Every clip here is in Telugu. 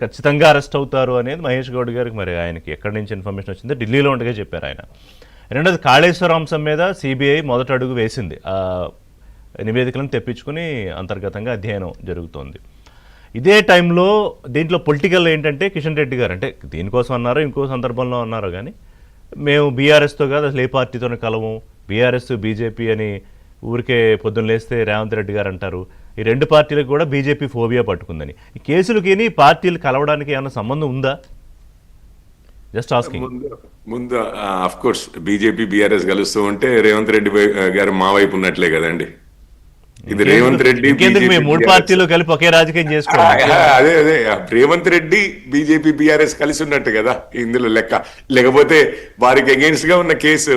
ఖచ్చితంగా అరెస్ట్ అవుతారు అనేది మహేష్ గౌడ్ గారికి మరి ఆయనకి ఎక్కడి నుంచి ఇన్ఫర్మేషన్ వచ్చిందో ఢిల్లీలో ఉండగా చెప్పారు ఆయన. రెండోది కాళేశ్వరం అంశం మీద సిబిఐ మొదటి అడుగు వేసింది. నివేదికలను తెప్పించుకుని అంతర్గతంగా అధ్యయనం జరుగుతోంది. ఇదే టైంలో దీంట్లో పొలిటికల్ ఏంటంటే కిషన్ రెడ్డి గారు అంటే దీనికోసం అన్నారో ఇంకో సందర్భంలో అన్నారో కానీ మేము బీఆర్ఎస్తో కాదు అసలు ఏ పార్టీతోనే కలము, బీఆర్ఎస్ బీజేపీ అని ఊరికే పొద్దున్న లేస్తే రేవంత్ రెడ్డి గారు అంటారు. ఈ రెండు పార్టీలకు కూడా బీజేపీ ఫోబియా పట్టుకుందని. ఈ కేసులకి పార్టీలు కలవడానికి ఏమైనా సంబంధం ఉందా? Just asking. ముందు ఆఫ్ కోర్స్ బీజేపీ బీఆర్ఎస్ కలుస్తూ ఉంటే రేవంత్ రెడ్డి గారు మా వైపు ఉన్నట్లే కదండి. ఇది రేవంత్ రెడ్డి మూడు పార్టీలు కలిపి ఒకే రాజకీయం చేసుకోవాలి. అదే అదే రేవంత్ రెడ్డి బీజేపీ బీఆర్ఎస్ కలిసి ఉన్నట్టు కదా ఇందులో లెక్క. లేకపోతే వారికి అగేన్స్ట్ గా ఉన్న కేసు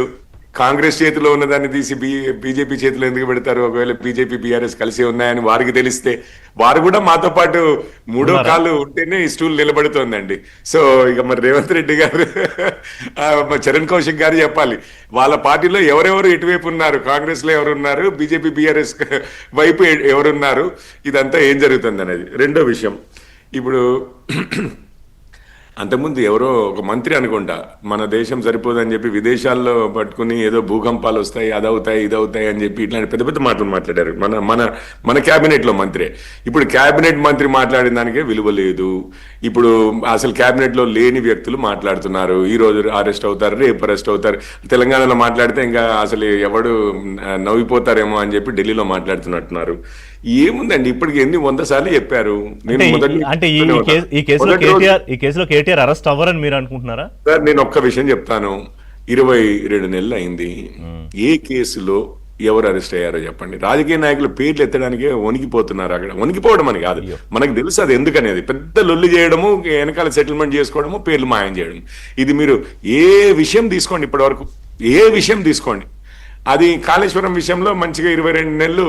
కాంగ్రెస్ చేతిలో ఉన్నదాన్ని తీసి బీజేపీ చేతిలో ఎందుకు పెడతారు? ఒకవేళ బీజేపీ బీఆర్ఎస్ కలిసి ఉన్నాయని వారికి తెలిస్తే వారు కూడా మాతో పాటు మూడో కాళ్ళు ఉంటేనే ఈ స్టూల్ నిలబడుతోందండి. సో ఇక మరి రేవంత్ రెడ్డి గారు చరణ్ కౌశిక్ గారు చెప్పాలి వాళ్ళ పార్టీలో ఎవరెవరు ఎటువైపు ఉన్నారు, కాంగ్రెస్ లో ఎవరున్నారు, బీజేపీ బీఆర్ఎస్ వైపు ఎవరున్నారు, ఇదంతా ఏం జరుగుతుంది అనేది. రెండో విషయం, ఇప్పుడు అంతకుముందు ఎవరో ఒక మంత్రి అనుకుంటా మన దేశం సరిపోదని చెప్పి విదేశాల్లో పట్టుకుని ఏదో భూకంపాలు వస్తాయి, అదవుతాయి ఇదవుతాయి అని చెప్పి ఇట్లాంటి పెద్ద పెద్ద మాటలు మాట్లాడారు మన మన మన క్యాబినెట్ లో మంత్రి. ఇప్పుడు క్యాబినెట్ మంత్రి మాట్లాడిన దానికే విలువ లేదు. ఇప్పుడు అసలు క్యాబినెట్ లో లేని వ్యక్తులు మాట్లాడుతున్నారు. ఈ రోజు అరెస్ట్ అవుతారు, రేపు అరెస్ట్ అవుతారు. తెలంగాణలో మాట్లాడితే ఇంకా అసలు ఎవడు నవ్విపోతారేమో అని చెప్పి ఢిల్లీలో మాట్లాడుతున్నట్టున్నారు. ఏముందండి, ఇప్పటికి 100 సార్లు చెప్పారు. కేటీఆర్ అరెస్ట్ అవ్వరని మీరు అనుకుంటున్నారా? సార్ నేను ఒక్క విషయం చెప్తాను, 22 నెలలు అయింది. ఏ కేసులో ఎవరు అరెస్ట్ అయ్యారో చెప్పండి. రాజకీయ నాయకులు పేర్లు ఎత్తడానికే వణికిపోతున్నారు. అక్కడ వణికిపోవడం అని కాదు, మనకు తెలుసు అది ఎందుకనేది. పెద్ద లొల్లి చేయడము, వెనకాల సెటిల్మెంట్ చేసుకోవడము, పేర్లు మాయం చేయడం. ఇది మీరు ఏ విషయం తీసుకోండి, ఇప్పటి వరకు ఏ విషయం తీసుకోండి, అది కాళేశ్వరం విషయంలో మంచిగా 22 నెలలు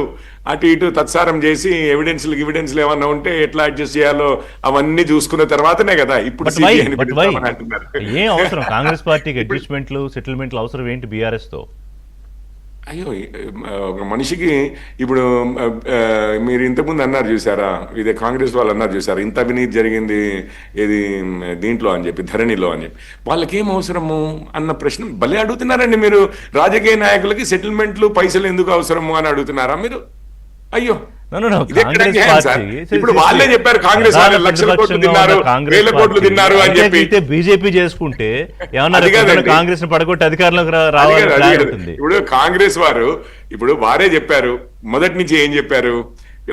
అటు ఇటు తత్సారం చేసి ఎవిడెన్స్లు ఏమన్నా ఉంటే ఎట్లా అడ్జస్ట్ చేయాలో అవన్నీ చూసుకున్న తర్వాతనే కదా ఇప్పుడు ఏం అవసరం కాంగ్రెస్ పార్టీకి అడ్జస్ట్మెంట్లు సెటిల్మెంట్లు అవసరం ఏంటి బీఆర్ఎస్ తో? అయ్యో, ఒక మనిషికి ఇప్పుడు మీరు ఇంతకుముందు అన్నారు చూసారా, ఇదే కాంగ్రెస్ వాళ్ళు అన్నారు చూసారా, ఇంత అవినీతి జరిగింది ఇది దీంట్లో అని చెప్పి, ధరణిలో అని చెప్పి, వాళ్ళకి ఏం అవసరము అన్న ప్రశ్న భలే అడుగుతున్నారండి మీరు. రాజకీయ నాయకులకి సెటిల్మెంట్లు పైసలు ఎందుకు అవసరము అని అడుగుతున్నారా మీరు? అయ్యో, ఇప్పుడు వాళ్ళే చెప్పారు కాంగ్రెస్ వాళ్ళు లక్షల కోట్లు తిన్నారు, వేల కోట్లు తిన్నారు అని చెప్పి. బీజేపీ చేసుకుంటే కాంగ్రెస్ ని పడగొట్టి అధికారంలోకి రావాలి. ఇప్పుడు కాంగ్రెస్ వారు ఇప్పుడు వారే చెప్పారు, మొదటి నుంచి ఏం చెప్పారు,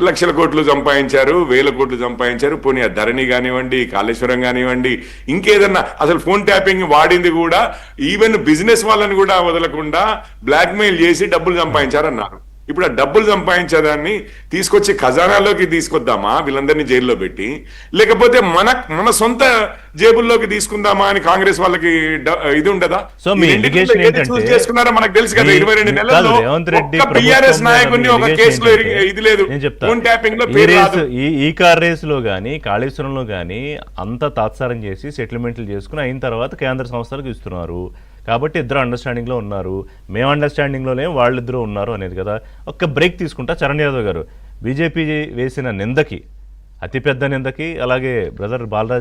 లక్షల కోట్లు సంపాదించారు, వేల కోట్లు సంపాదించారు. పోనీ ధరణి కానివ్వండి, కాళేశ్వరం కానివ్వండి, ఇంకేదన్నా అసలు ఫోన్ ట్యాపింగ్ వాడింది కూడా ఈవెన్ బిజినెస్ వాళ్ళని కూడా వదలకుండా బ్లాక్ మెయిల్ చేసి డబ్బులు సంపాదించారన్నారు. ఇప్పుడు ఆ డబ్బులు సంపాదించేదాన్ని తీసుకొచ్చి ఖజానాలోకి తీసుకొద్దామా వీళ్ళందరినీ జైల్లో పెట్టి, లేకపోతే మన సొంత జేబుల్లోకి తీసుకుందామా అని కాంగ్రెస్ వాళ్ళకి ఇది ఉండదా? చేసుకున్నారో మనకు తెలుసు కదా. 22 నెలల్లో బీఆర్ఎస్ నాయకుడిని ఒక కేసులో ఇది లేదు, ఫోన్ ట్యాపింగ్ లో ఈ కార్ రేస్ లో గానీ కాళేశ్వరంలో గానీ అంతా తాత్సారం చేసి సెటిల్మెంట్లు చేసుకుని అయిన తర్వాత కేంద్ర సంస్థలకు ఇస్తున్నారు. కాబట్టి ఇద్దరు అండర్స్టాండింగ్లో ఉన్నారు, మేము అండర్స్టాండింగ్లోనే వాళ్ళిద్దరూ ఉన్నారు అనేది కదా. ఒక్క బ్రేక్ తీసుకుంటా. చరణ్ యాదవ్ గారు, బీజేపీ వేసిన నిందకి, అతిపెద్ద నిందకి, అలాగే బ్రదర్ బాలరాజ్